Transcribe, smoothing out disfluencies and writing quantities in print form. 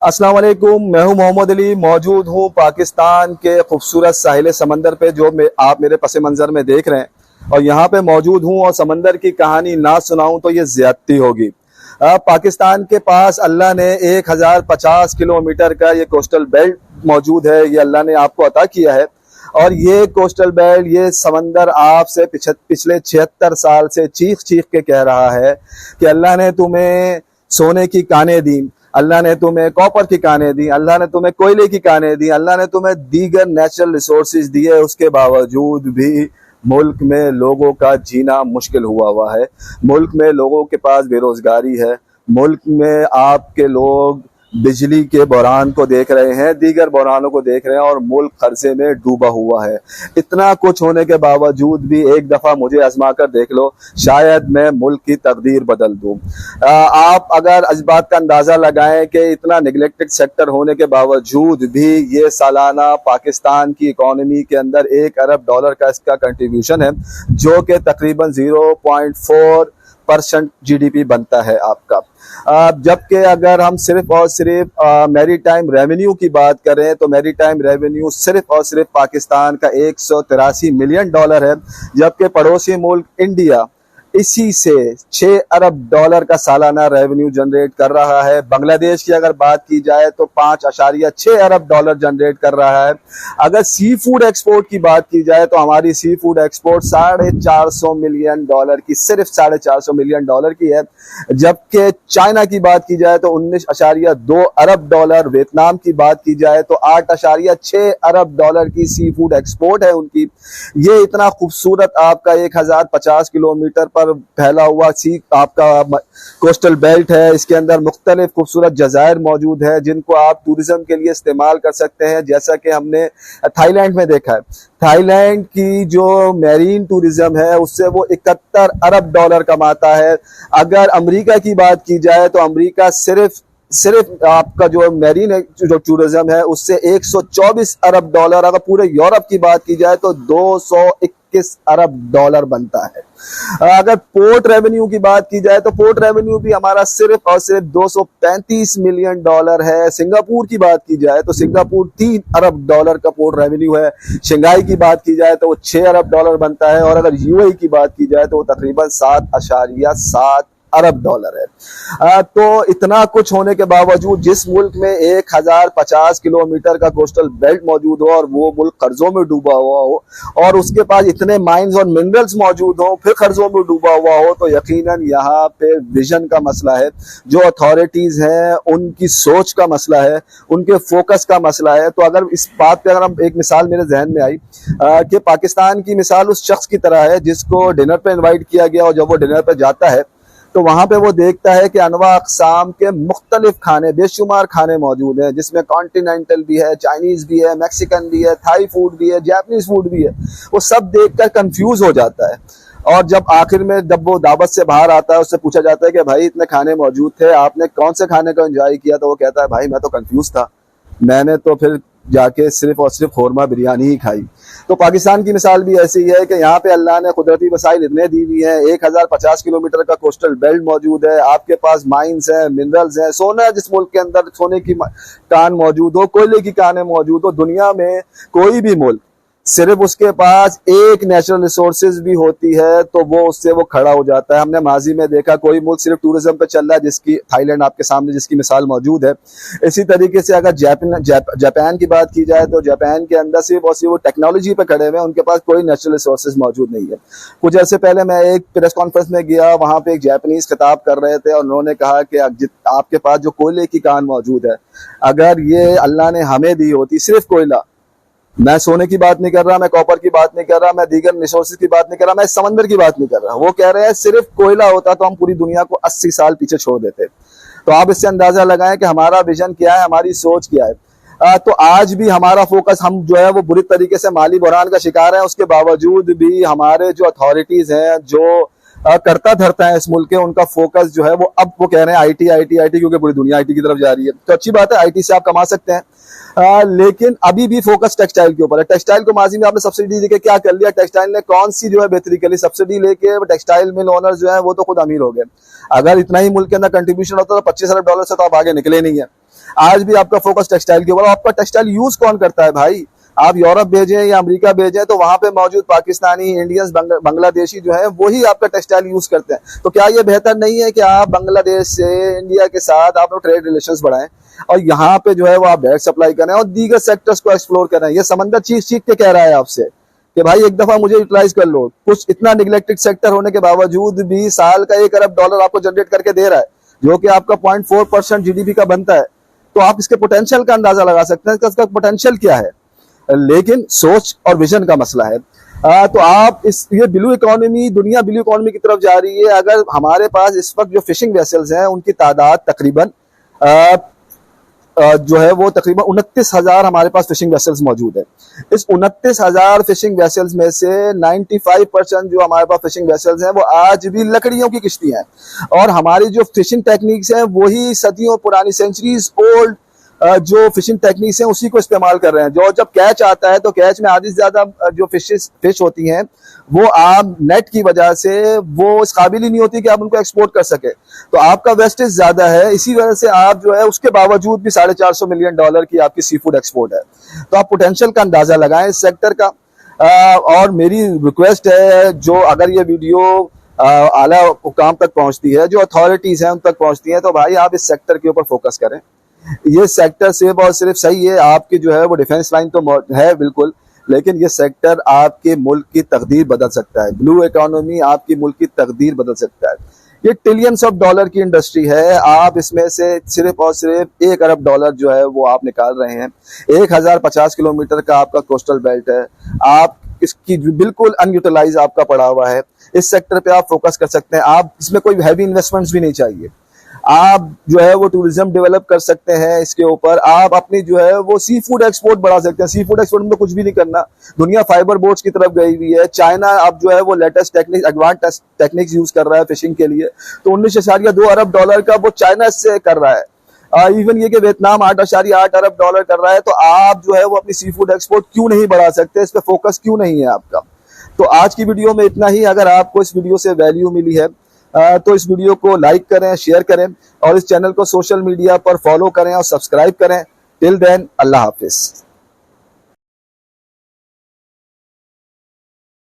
अस्सलाम वालेकुम। मैं हूं मोहम्मद अली, मौजूद हूं पाकिस्तान के खूबसूरत साहिल समंदर पे जो आप मेरे पस मंज़र में देख रहे हैं और यहाँ पे मौजूद हूं और समंदर की कहानी ना सुनाऊं तो ये ज्यादती होगी। पाकिस्तान के पास अल्लाह ने 1050 किलोमीटर का ये कोस्टल बेल्ट मौजूद है, ये अल्लाह ने आपको अता किया है। और ये कोस्टल बेल्ट, ये समंदर आपसे पिछले 76 साल से चीख चीख के कह रहा है कि अल्लाह ने तुम्हें सोने की कानें दी, अल्लाह ने तुम्हें कॉपर की कानें दी, अल्लाह ने तुम्हें कोयले की कानें दी, अल्लाह ने तुम्हें दीगर नेचुरल रिसोर्सेज दिए, उसके बावजूद भी मुल्क में लोगों का जीना मुश्किल हुआ है। मुल्क में लोगों के पास बेरोजगारी है। मुल्क में आपके लोग बिजली के बहरान को देख रहे हैं, दीगर बहरानों को देख रहे हैं और मुल्क कर्जे में डूबा हुआ है। इतना कुछ होने के बावजूद भी एक दफा मुझे आजमा कर देख लो, शायद मैं मुल्क की तकदीर बदल दूं। आप अगर इस बात का अंदाजा लगाएं कि इतना निगलेक्टेड सेक्टर होने के बावजूद भी ये सालाना पाकिस्तान की इकोनॉमी के अंदर $1 अरब का इसका कंट्रीब्यूशन है, जो कि तकरीबन 0.4% GDP बनता है आपका। जबकि अगर हम सिर्फ और सिर्फ मैरी टाइम रेवेन्यू की बात करें तो मैरी टाइम रेवेन्यू सिर्फ और सिर्फ पाकिस्तान का $183 मिलियन है, जबकि पड़ोसी मुल्क इंडिया इसी से $6 अरब का सालाना रेवेन्यू जनरेट कर रहा है। बांग्लादेश की अगर बात की जाए तो $5.6 अरब जनरेट कर रहा है। अगर सी फूड एक्सपोर्ट की बात की जाए तो हमारी सी फूड एक्सपोर्ट $450 मिलियन की, सिर्फ $450 मिलियन की है। जबकि चाइना की बात की जाए तो $19.2 अरब, वियतनाम की बात की जाए तो $8.6 अरब की सी फूड एक्सपोर्ट है उनकी। ये इतना खूबसूरत आपका 1050 किलोमीटर पर फैला हुआ आपका कोस्टल बेल्ट है। इसके अंदर मुख्तलिफ खूबसूरत जज़ायर मौजूद है जिनको आप टूरिज्म के लिए इस्तेमाल कर सकते हैं, जैसा कि हमने थाईलैंड में देखा है। थाईलैंड की जो मैरीन टूरिज्म है उससे वो $71 अरब कमाता है। अगर अमेरिका की बात की जाए तो अमेरिका सिर्फ आपका जो मैरीन जो टूरिज्म है उससे $124 अरब, अगर पूरे यूरोप की बात की जाए तो $221 अरब बनता है। अगर पोर्ट रेवेन्यू की बात की जाए तो पोर्ट रेवेन्यू भी हमारा सिर्फ और सिर्फ $235 मिलियन है। सिंगापुर की बात की जाए तो सिंगापुर $3 अरब का पोर्ट रेवेन्यू है। शंघाई की बात की जाए तो वो $6 अरब बनता है। और अगर यूएई की बात की जाए तो वो तकरीबन $7.7 अरब है। तो इतना कुछ होने के बावजूद जिस मुल्क में 1050 किलोमीटर का कोस्टल बेल्ट मौजूद हो और वो मुल्क कर्जों में डूबा हुआ हो और उसके पास इतने माइंस और मिनरल्स मौजूद हो, फिर कर्जों में डूबा हुआ हो, तो यकीनन यहाँ पे विजन का मसला है। जो अथॉरिटीज हैं उनकी सोच का मसला है, उनके फोकस का मसला है। तो अगर इस बात पे अगर हम एक मिसाल मेरे जहन में आई कि पाकिस्तान की मिसाल उस शख्स की तरह है जिसको डिनर पे इन्वाइट किया गया और जब वो डिनर पे जाता है तो वहां पे वो देखता है कि अनवा अक़साम के मुख्तलिफ खाने, बेशुमार खाने मौजूद हैं, जिसमें कॉन्टिनेंटल भी है, चाइनीज भी है, मैक्सिकन भी है, थाई फूड भी है, जापानीज फूड भी है। वो सब देखकर कंफ्यूज हो जाता है। और जब आखिर में जब वो दावत से बाहर आता है उससे पूछा जाता है कि भाई इतने खाने मौजूद थे, आपने कौन से खाने को एंजॉय किया? तो वो कहता है भाई मैं तो कंफ्यूज था, मैंने तो फिर जाके सिर्फ और सिर्फ खोरमा बिरयानी ही खाई। तो पाकिस्तान की मिसाल भी ऐसी है कि यहाँ पे अल्लाह ने कुदरती वसाइल इतने दी हुई हैं, 1050 किलोमीटर का कोस्टल बेल्ट मौजूद है, आपके पास माइंस हैं, मिनरल्स हैं, सोना जिस मुल्क के अंदर सोने की कान मौजूद हो, कोयले की कानें मौजूद हो, दुनिया में कोई भी मुल्क सिर्फ उसके पास एक नेचुरल रिसोर्सेज भी होती है तो वो उससे वो खड़ा हो जाता है। हमने माजी में देखा कोई मुल्क सिर्फ टूरिज्म पे चल रहा है, जिसकी थाईलैंड आपके सामने जिसकी मिसाल मौजूद है। इसी तरीके से अगर जापान की बात की जाए तो जापान के अंदर सिर्फ और सिर्फ वो टेक्नोलॉजी पे खड़े हुए हैं, उनके पास कोई नेचुरल रिसोर्सेज मौजूद नहीं है। कुछ अर्से पहले मैं एक प्रेस कॉन्फ्रेंस में गया, वहां पे एक जापानीज खिताब कर रहे थे और उन्होंने कहा कि आपके पास जो कोयले की कान मौजूद है, अगर ये अल्लाह ने हमें दी होती, सिर्फ कोयला, मैं सोने की बात नहीं कर रहा, मैं कॉपर की बात नहीं कर रहा, मैं दीगर रिसोर्सेज की बात नहीं कर रहा, मैं समंदर की बात नहीं कर रहा, वो कह रहे हैं सिर्फ कोयला होता तो हम पूरी दुनिया को 80 साल पीछे छोड़ देते। तो आप इससे अंदाजा लगाएं कि हमारा विजन क्या है, हमारी सोच क्या है। तो आज भी हमारा फोकस, हम जो है वो बुरी तरीके से माली बहरान का शिकार है, उसके बावजूद भी हमारे जो अथॉरिटीज हैं, जो करता धरता है इस मुल्क के, उनका फोकस जो है वो अब वो कह रहे हैं आईटी आईटी आईटी, क्योंकि पूरी दुनिया आईटी की तरफ जा रही है। तो अच्छी बात है, आईटी से आप कमा सकते हैं, लेकिन अभी भी फोकस टेक्सटाइल के ऊपर है। टेक्सटाइल को माजी में आपने सब्सिडी देके क्या कर लिया, टेक्सटाइल ने कौन सी जो है बेहतरी के लिए सब्सिडी लेके टेक्सटाइल मिल ओनर जो है वो तो खुद अमीर हो गए। अगर इतना ही मुल्क के अंदर कंट्रीब्यूशन होता तो $25 अरब से तो आप आगे निकले नहीं है। आज भी आपका फोकस टेक्सटाइल के ऊपर। आपका टेक्सटाइल यूज कौन करता है भाई? आप यूरोप भेजें या अमेरिका भेजें तो वहां पे मौजूद पाकिस्तानी, इंडियंस, बांग्लादेशी जो है वही आपका टेक्सटाइल यूज करते हैं। तो क्या ये बेहतर नहीं है कि आप बांग्लादेश से इंडिया के साथ आप लोग ट्रेड रिलेशंस बढ़ाएं और यहाँ पे जो है वो आप डायरेक्ट सप्लाई करें और दीगर सेक्टर्स को एक्सप्लोर करें? ये समंदर चीख के कह रहा है आपसे कि भाई एक दफा मुझे यूटिलाइज कर लो। कुछ इतना निगलेक्टेड सेक्टर होने के बावजूद भी साल का $1 अरब आपको जनरेट करके दे रहा है, जो कि आपका 0.4% जीडीपी का बनता है। तो आप इसके पोटेंशियल का अंदाजा लगा सकते हैं कि इसका पोटेंशियल क्या है, लेकिन सोच और विजन का मसला है। तो आप ये ब्लू इकोनॉमी, दुनिया ब्लू इकोनॉमी की तरफ जा रही है। अगर हमारे पास इस वक्त जो फिशिंग वेसल्स हैं उनकी तादाद तकरीबन जो है वो तकरीबन 29,000 हमारे पास फिशिंग वेसल्स मौजूद है। इस 29,000 फिशिंग वेसल्स में से 95% जो हमारे पास फिशिंग वेसल्स हैं वो आज भी लकड़ियों की किश्तियां हैं और हमारी जो फिशिंग टेक्निक्स हैं वही सदियों पुरानी, सेंचुरीज ओल्ड जो फिशिंग टेक्निक्स हैं उसी को इस्तेमाल कर रहे हैं। जो जब कैच आता है तो कैच में आधी से ज्यादा जो फिश होती हैं वो आप नेट की वजह से वो इस काबिल ही नहीं होती कि आप उनको एक्सपोर्ट कर सके, तो आपका वेस्टेज ज्यादा है। इसी वजह से आप जो है उसके बावजूद भी $450 मिलियन की आपकी सी फूड एक्सपोर्ट है। तो आप पोटेंशियल का अंदाजा लगाएं इस सेक्टर का। और मेरी रिक्वेस्ट है, जो अगर ये वीडियो आला हुकाम तक पहुंचती है, जो अथॉरिटीज हैं उन तक पहुंचती है, तो भाई आप इस सेक्टर के ऊपर फोकस करें। ये सेक्टर सिर्फ और सिर्फ सही है आपकी जो है वो डिफेंस लाइन तो है बिल्कुल, लेकिन ये सेक्टर आपके मुल्क की तकदीर बदल सकता है। ब्लू इकोनॉमी आपकी मुल्क की तकदीर बदल सकता है। ये ट्रिलियंस ऑफ डॉलर की इंडस्ट्री है। आप इसमें से सिर्फ और सिर्फ $1 अरब जो है वो आप निकाल रहे हैं। 1050 किलोमीटर का आपका कोस्टल बेल्ट है, आप इसकी बिल्कुल अनयूटिलाइज आपका पड़ा हुआ है। इस सेक्टर पे आप फोकस कर सकते हैं। आप इसमें कोई हैवी इन्वेस्टमेंट्स भी नहीं चाहिए। आप जो है वो टूरिज्म डेवलप कर सकते हैं इसके ऊपर। आप अपनी जो है वो सी फूड एक्सपोर्ट बढ़ा सकते हैं। सी फूड एक्सपोर्ट में तो कुछ भी नहीं करना, दुनिया फाइबर बोट्स की तरफ गई हुई है। चाइना अब जो है वो latest technique, advance techniques use कर रहा है फिशिंग के लिए, तो $19.2 अरब का वो चाइना से कर रहा है। इवन ये कि वियतनाम $8.8 अरब कर रहा है। तो आप जो है वो अपनी सी फूड एक्सपोर्ट क्यों नहीं बढ़ा सकते? इस पे फोकस क्यों नहीं है आपका? तो आज की वीडियो में इतना ही। अगर आपको इस वीडियो से वैल्यू मिली है तो इस वीडियो को लाइक करें, शेयर करें और इस चैनल को सोशल मीडिया पर फॉलो करें और सब्सक्राइब करें। टिल देन, अल्लाह हाफिज।